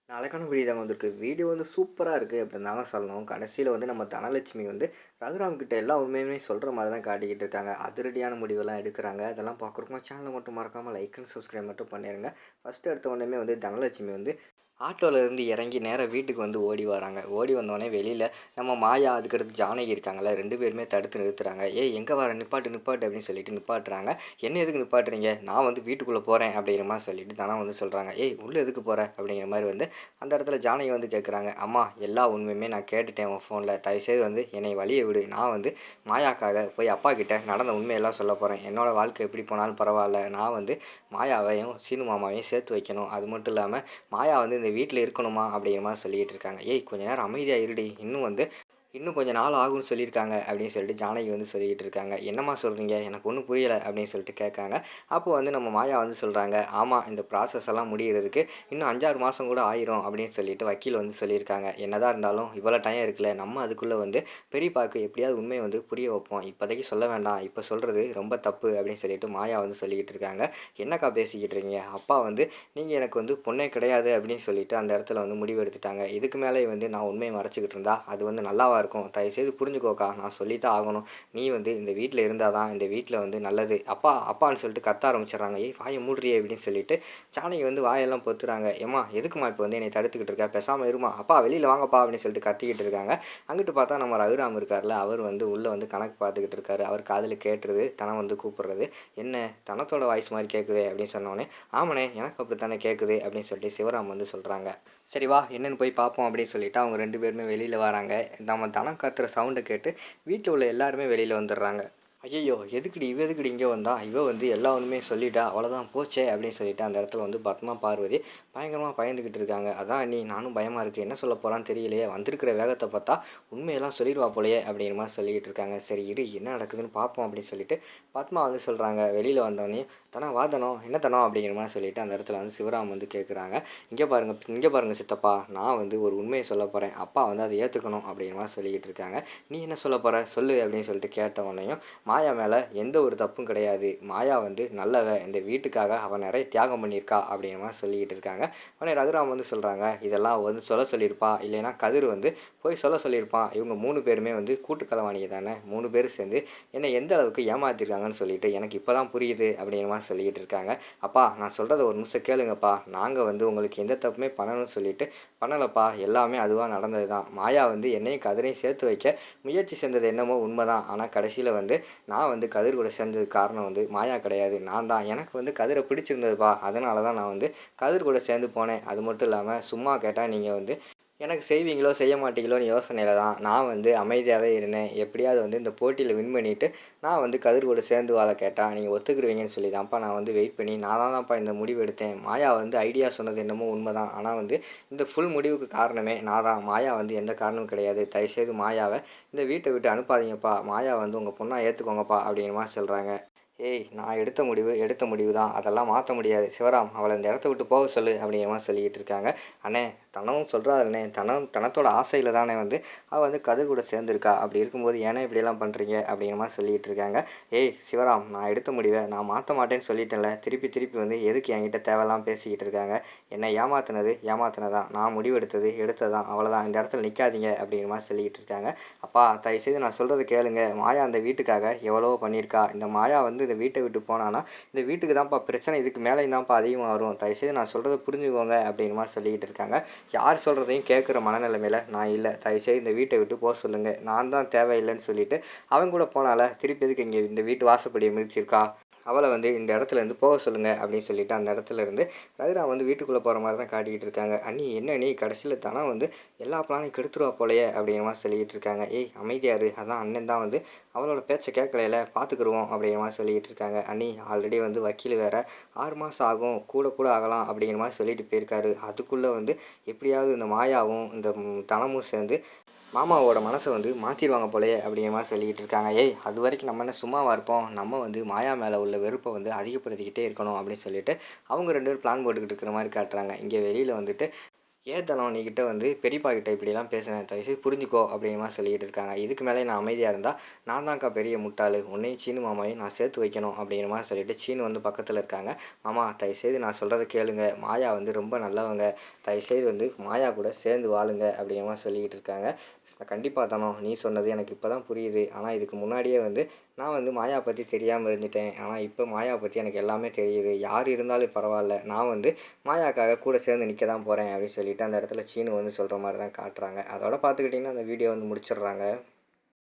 நாளைக்கான வீடியோ தாங்க வந்திருக்கு. வீடியோ வந்து சூப்பரா இருக்கு அப்படின்னு தாங்க சொல்லணும். கடைசியில வந்து நம்ம தனலட்சுமி வந்து ரகுராம் கிட்ட எல்லா உண்மையுமே சொல்ற மாரி தான் காட்டிக்கிட்டு இருக்காங்க. அதிரடியான முடிவெல்லாம் எடுக்குறாங்க. அதெல்லாம் பார்க்குறோம். சேனல மட்டும் மறக்காம லைக் அண்ட் சப்ஸ்கிரைப் மட்டும் பண்ணிருங்க. ஃபர்ஸ்ட் எடுத்த உடனேயுமே வந்து தனலட்சுமி வந்து ஆட்டோல இருந்து இறங்கி நேரா வீட்டுக்கு வந்து ஓடி வராங்க. ஓடி வந்தோனே வெளியில நம்ம மாயா, அதுக்கடுத்து ஜானகி இருக்காங்கல்ல 2 பேருமே தடுத்து நிறுத்துறாங்க. "ஏய் எங்க வர? நிப்பாட்டு, நிப்பாட்டு" அப்படின்னு சொல்லிட்டு நிப்பாட்டுறாங்க. "என்ன எதுக்கு நிப்பாட்டுறீங்க? நான் வந்து வீட்டுக்குள்ள போறேன்" அப்படிங்கிற மாரி சொல்லிட்டு தனா வந்து சொல்றாங்க. "ஏய் உள்ள எதுக்கு போற?" அப்படிங்கிற மாரி வந்து அந்த இடத்துல ஜானகி வந்து கேட்குறாங்க. "அம்மா எல்லா உண்மையுமே நான் கேட்டுட்டேன் உன் ஃபோன்ல. தயவுசெய்து வந்து என்னை வழிய விடு. நான் வந்து மாயாக்காக போய் அப்பா கிட்ட நடந்த உண்மையெல்லாம் சொல்லப் போறேன். என்னோட வாழ்க்கை எப்படி போனாலும் பரவால்ல. நான் வந்து மாயாவையும், சீனு மாமாவையும் சேர்த்து வைக்கணும். அது மட்டும் இல்லாம மாயா வந்து இந்த வீட்ல இருக்கணுமா?" அப்படிங்கிற மாரி சொல்லிட்டு இருக்காங்க. "ஏய் கொஞ்ச நேரம் அமைதியா இருடி. இன்னும் கொஞ்சம் நாள் ஆகும்னு சொல்லியிருக்காங்க" அப்படின்னு சொல்லிட்டு ஜானகி வந்து சொல்லிக்கிட்டு இருக்காங்க. "என்னம்மா சொல்றீங்க? எனக்கு ஒண்ணும் புரியல" அப்படின்னு சொல்லிட்டு கேட்காங்க. அப்போ வந்து நம்ம மாயா வந்து சொல்றாங்க, "ஆமா இந்த ப்ராசஸ் எல்லாம் முடியறதுக்கு இன்னும் 5, 6 மாசம் கூட ஆயிரும்" அப்படின்னு சொல்லிட்டு வக்கீல் வந்து சொல்லியிருக்காங்க. "என்னதான் இருந்தாலும் இவ்வளோ டைம் இருக்குல்ல, நம்ம அதுக்குள்ள வந்து பெரியப்பாக்கு எப்படியாவது உண்மைய வந்து புரிய வைப்போம். இப்போதைக்கு சொல்ல வேண்டாம். இப்ப சொல்றது ரொம்ப தப்பு" அப்படின்னு சொல்லிட்டு மாயா வந்து சொல்லிக்கிட்டு இருக்காங்க. "என்னக்கா பேசிக்கிட்டு இருக்கீங்க? அப்பா வந்து நீங்க எனக்கு வந்து பொண்ணே கிடையாது" அப்படின்னு சொல்லிட்டு அந்த இடத்துல வந்து முடிவு எடுத்துட்டாங்க. இதுக்கு மேலே வந்து நான் உண்மைய மறைச்சுக்கிட்டு இருந்தா அது வந்து நல்லாவா இருக்கும்? தயவுசெய்து புரிஞ்சுக்கோக்கா. நான் சொல்லி தான் ஆகணும். நீ வந்து இந்த வீட்ல இருந்தா தான் இந்த வீட்ல வந்து நல்லது. அப்பா, அப்பான்னு சொல்லிட்டு கத்த ஆரம்பிச்சுடுறாங்க. "ஏய் வாய மூடுறியே" அப்படின்னு சொல்லிட்டு ஜானகி வந்து வாயெல்லாம் பொத்துறாங்க. "ஏம்மா எதுக்கும்மா இப்போ வந்து என்னைய தடுத்துக்கிட்டு இருக்க? பேசாம இரும்மா. அப்பா வெளியில வாங்கப்பா" அப்படின்னு சொல்லிட்டு கத்திக்கிட்டு இருக்காங்க. அங்கிட்டு பார்த்தா நம்ம ரகுராம் இருக்கார்ல, அவர் வந்து உள்ள வந்து கணக்கு பார்த்துக்கிட்டு இருக்காரு. அவர் காதுல கேட்டுருது. தனம் வந்து கூப்பிடுறது. "என்ன தனத்தோட வாய்ஸ் மாரி கேட்குதே" அப்படின்னு சொன்னோனே, "ஆமாண்ணே எனக்கு அப்படித்தானே கேட்குது" அப்படின்னு சொல்லிட்டு சிவராம் வந்து சொல்றாங்க. "சரி வா என்னன்னு போய் பார்ப்போம்" அப்படின்னு சொல்லிட்டு அவங்க 2 பேருமே வெளியில வராங்க. நம்ம தனம் கத்துற சவுண்ட கேட்டு வீட்ல உள்ள எல்லாருமே வெளியில வந்துடுறாங்க. "ஐயய்யோ! இவ எதுக்குடி இங்க வந்தா? இவ வந்து எல்லா உண்மையும் சொல்லிட்டா. அவ்வளோதான் போச்சே!" அப்படின்னு சொல்லிட்டு அந்த இடத்துல வந்து பத்மா, பார்வதி பயங்கரமா பயந்துகிட்டு இருக்காங்க. "அதான் அண்ணி நானும் பயமா இருக்கு. என்ன சொல்லப் போறான்னு தெரியலையே. வந்திருக்கிற வேகத்த பார்த்தா உண்மையெல்லாம் சொல்லிருவா போலயே!" அப்படிங்கிற மாரி சொல்லிக்கிட்டு இருக்காங்க. "சரி இரு என்ன நடக்குதுன்னு பார்ப்போம்" அப்படின்னு சொல்லிட்டு பத்மா வந்து சொல்றாங்க. வெளியில வந்தோனே, "தனம் வா தனம். என்ன தனம்?" அப்படிங்கிற மாரி சொல்லிட்டு அந்த இடத்துல வந்து சிவராம் வந்து கேட்குறாங்க. "இங்க பாருங்க சித்தப்பா. நான் வந்து ஒரு உண்மைய சொல்லப் போறேன். அப்பா வந்து அத ஏத்துக்கணும்" அப்படிங்கிற மாரி சொல்லிக்கிட்டு இருக்காங்க. "நீ என்ன சொல்லப் போற? சொல்லு" அப்படின்னு சொல்லிட்டு கேட்ட உடனேயும், "மாயா மேல எந்த ஒரு தப்பும் கிடையாது. மாயா வந்து நல்லவ. இந்த வீட்டுக்காக அவ நெறைய தியாகம் பண்ணியிருக்கா" அப்படிங்கிற மாரி சொல்லிக்கிட்டு இருக்காங்க. உடனே ரகுராம் வந்து சொல்றாங்க, "இதெல்லாம் அவ வந்து சொல்ல சொல்லியிருப்பா. இல்லைன்னா கதிர் வந்து போய் சொல்ல சொல்லியிருப்பான். இவங்க 3 பேருமே வந்து கூட்டு களவாணிங்க தானே. 3 பேரும் சேர்ந்து என்ன எந்த அளவுக்கு ஏமாத்திருக்காங்கன்னு சொல்லிட்டு எனக்கு இப்ப தான் புரியுது" அப்படிங்கிற மாரி சொல்லிக்கிட்டு இருக்காங்க. "அப்பா நான் சொல்றத ஒரு நிமிஷம் கேளுங்கப்பா. நாங்க வந்து உங்களுக்கு எந்த தப்புமே பண்ணணும்னு சொல்லிட்டு பண்ணலப்பா. எல்லாமே அதுவா நடந்தது தான். மாயா வந்து என்னையும் கதிரையும் சேர்த்து வைக்க முயற்சி செஞ்சது என்னமோ உண்மதான். ஆனா கடைசியில வந்து நான் வந்து கதிர் கூட சேர்ந்ததுக்கு காரணம் வந்து மாயா கிடையாது. நான் தான். எனக்கு வந்து கதிர பிடிச்சிருந்ததுப்பா. அதனால தான் நான் வந்து கதிர் கூட சேர்ந்து போனேன். அது மட்டும் இல்லாம சும்மா கேட்டா நீங்க வந்து எனக்கு செய்வீங்களோ, செய்ய மாட்டீங்களோன்னு யோசனையில தான் நான் வந்து அமைதியாவே இருந்தேன். எப்படியாவது வந்து இந்த போட்டியில வின் பண்ணிட்டு, நான் வந்து கதிர் கூட சேர்ந்து வாழ கேட்டா, நீங்க ஒத்துக்குருவீங்கன்னு சொல்லி தான்ப்பா நான் வந்து வெயிட் பண்ணி நானா தான்ப்பா இந்த முடிவு எடுத்தேன். மாயா வந்து ஐடியா சொன்னது என்னமோ உண்மதான். ஆனா வந்து இந்த ஃபுல் முடிவுக்கு காரணமே நான் தான். மாயா வந்து எந்த காரணமும் கிடையாது. தயவுசெய்து மாயாவ இந்த வீட்ட விட்டு அனுப்பாதீங்கப்பா. மாயா வந்து உங்க பொண்ணா ஏத்துக்கோங்கப்பா" அப்படிங்கிற மாரி சொல்றாங்க. "ஏய் நான் எடுத்த முடிவு தான். அதெல்லாம் மாத்த முடியாது. சிவராம் அவள இந்த இடத்த விட்டு போக சொல்லு" அப்படிங்கிற மாரி சொல்லிக்கிட்டு இருக்காங்க. "அண்ணே தனமும் சொல்றாருண்ணே. தனத்தோட ஆசையில தானே வந்து அவ வந்து கதிர் கூட சேர்ந்துருக்கா. அப்படி இருக்கும்போது ஏண்ணே இப்படியெல்லாம் பண்றீங்க?" அப்படிங்கிற மாரி சொல்லிக்கிட்டு இருக்காங்க. "ஏய் சிவராம் நான் எடுத்த முடிவ நான் மாத்த மாட்டேன்னு சொல்லிட்டேன்ல. திருப்பி திருப்பி வந்து எதுக்கு என்கிட்ட தேவையில்லாம பேசிக்கிட்டு இருக்காங்க. என்ன ஏமாத்துனது தான். நான் முடிவெடுத்தது எடுத்தது தான். அவ்வளோதான். இந்த இடத்துல நிக்காதீங்க" அப்படிங்கிற மாரி சொல்லிக்கிட்டு இருக்காங்க. "அப்பா தயவுசெய்து நான் சொல்றத கேளுங்க. மாயா அந்த வீட்டுக்காக எவ்வளவோ பண்ணியிருக்கா. இந்த மாயா வந்து இந்த வீட்ட விட்டு போனான்னா, இந்த வீட்டுக்கு தான்ப்பா பிரச்சனை இதுக்கு மேலேயும் தான்ப்பா அதிகமா வரும். தயவுசெய்து நான் சொல்றத புரிஞ்சுக்கோங்க" அப்படிங்கிற மாரி சொல்லிக்கிட்டு இருக்காங்க. யார் சொல்றதையும் கேட்குற மனநிலைமையில நான் இல்ல. தயவுசெய்து இந்த வீட்ட விட்டு சொல்லுங்க. நான் தான் தேவையில்லன்னு சொல்லிட்டு அவன் கூட போனால, திருப்பி எதுக்கு இங்க இந்த வீட்டு வாசப்படிய மிதிச்சிருக்கா? அவள வந்து இந்த இடத்துலேருந்து சொல்லுங்க" அப்படின்னு சொல்லிட்டு அந்த இடத்துலேருந்து ரகுராம் வந்து வீட்டுக்குள்ள போற மாரி தான் காட்டிக்கிட்டு இருக்காங்க. "அண்ணி என்ன அண்ணி கடைசியில தனம் வந்து எல்லா பிளானையும் கெடுத்துருவா போலயே" அப்படிங்கிற மாரி சொல்லிக்கிட்டு இருக்காங்க. "ஏய் அமைதியா இரு. அதான் அண்ணன் தான் வந்து அவளோட பேச்ச கேட்கலைல பார்த்துக்குருவோம்" அப்படிங்கிற மாரி சொல்லிக்கிட்டு இருக்காங்க. "அண்ணி ஆல்ரெடி வந்து வக்கீல் வேற 6 மாசம் ஆகும். கூட ஆகலாம்" அப்படிங்கிற மாரி சொல்லிட்டு போயிருக்காரு. அதுக்குள்ள வந்து எப்படியாவது இந்த மாயாவும், இந்த தனமும் சேர்ந்து மாமாவோட மனச வந்து மாத்திருவாங்க போலயே அப்படிங்கிற மாரி சொல்லிக்கிட்டு இருக்காங்க. "ஏய் அதுவரைக்கும் நம்ம என்ன சும்மாவா இருப்போம்? நம்ம வந்து மாயா மேல உள்ள வெறுப்ப வந்து அதிகப்படுத்திக்கிட்டே இருக்கணும்" அப்படின்னு சொல்லிட்டு அவங்க 2 பேரும் பிளான் போட்டுக்கிட்டு இருக்கிற மாரி காட்டுறாங்க. இங்க வெளியில வந்துட்டு "ஏன் தனம் நீகிட்ட வந்து பெரியப்பா கிட்ட இப்படிலாம் பேசுனேன். தயவுசெய்து புரிஞ்சுக்கோ" அப்படிங்கிற மாரி சொல்லிக்கிட்டு இருக்காங்க. இதுக்கு மேலே நான் அமைதியா இருந்தா, நான் தான்க்கா பெரிய முட்டாளு. உன்னையும் சீனு மாமாவையும் நான் சேர்த்து வைக்கணும் அப்படிங்கிற மாரி சொல்லிட்டு சீனு வந்து பக்கத்துல இருக்காங்க. "மாமா தயவுசெய்து நான் சொல்றத கேளுங்க. மாயா வந்து ரொம்ப நல்லவங்க. தயவுசெய்து வந்து மாயா கூட சேர்ந்து வாழுங்க" அப்படிங்கிற மாரி சொல்லிக்கிட்டு இருக்காங்க. "கண்டிப்பா தனம். நீ சொன்னது எனக்கு இப்ப தான் புரியுது. ஆனா இதுக்கு முன்னாடியே வந்து நான் வந்து மாயா பத்தி தெரியாம இருந்துட்டேன். ஆனா இப்ப மாயா பத்தி எனக்கு எல்லாமே தெரியுது. யார் இருந்தாலும் பரவால்ல. நான் வந்து மாயாக்காக கூட சேர்ந்து நிற்க தான் போறேன்" அப்படின்னு சொல்லிட்டு அந்த இடத்துல சீனு வந்து சொல்ற மாரி தான் காட்டுறாங்க. அதோட பார்த்துக்கிட்டிங்கன்னா அந்த வீடியோ வந்து முடிச்சிடுறாங்க.